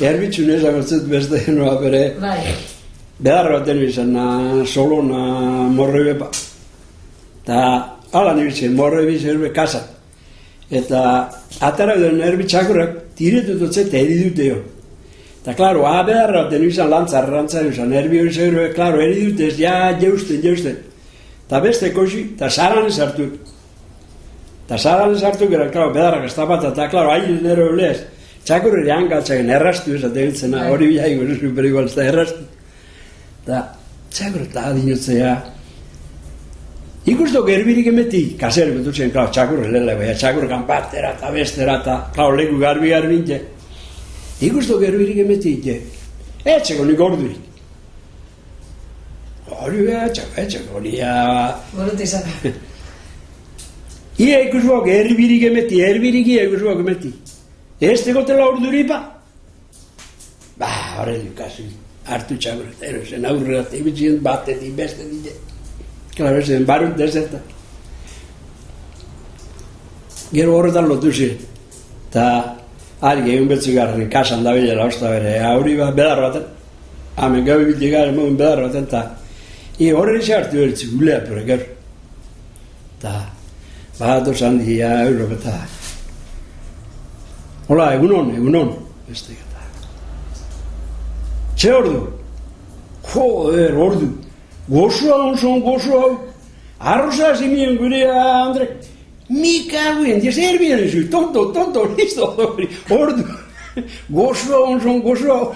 Erbitxun ezagutzut beste noa bere. Behar baten izan, solona morre bepa. Eta ala nibitzen, morre bizerbe kasa. Eta atara duen erbitxakurrak tiretutotze eta eridute jo. Eta, klaro, behar baten izan lantzar izan, erbi hori zegoen, klaro, eridutez, ja, jeusten. Eta beste kosi, eta zaran ezartu. Eta zaran ezartu gara, klaro, bedarrak estapata, eta, klaro, hain nero eulez. Txakurri hangaltzaken errastu esaten gintzena, hori bilaigo, superigual, eta errastu. Eta, txakurri eta adinotzea. Ikustok erbirik emeti, kaser betutzen, klaro, txakurri lehela, txakurri kanpatera, eta bestera, eta, klaro, leku garbi garbintze. Ikustok erbirik emeti, etxeko nik ordurik. Hori etxeko, hori Gorute izan. Ia ikusbok, erbirik ikusbok emeti. Ez tegotela orduripa? Horreli, kasi, hartu txakurri, erosen aurrera, tebitzien batetik, bestetik. Klaro, zen, barut dezerta. Gero horretan lotu ziren. Eta, ari egun betzu garren, kasan da bilela, osta bere, hori bedar baten. Hemen gau biltik garen, mogun bedar baten, eta horren izan hartu beritzu, gulea, pero gero. Eta, bat osan dia, eurok, eta... Hola, egunon, beste eta... Txe ordu? Joder, ordu. Gozoa hau. Arroza zimien gurea, Andre. Mika guen, diez erbien izu, tonto, listo, ordu. Gozoa hau.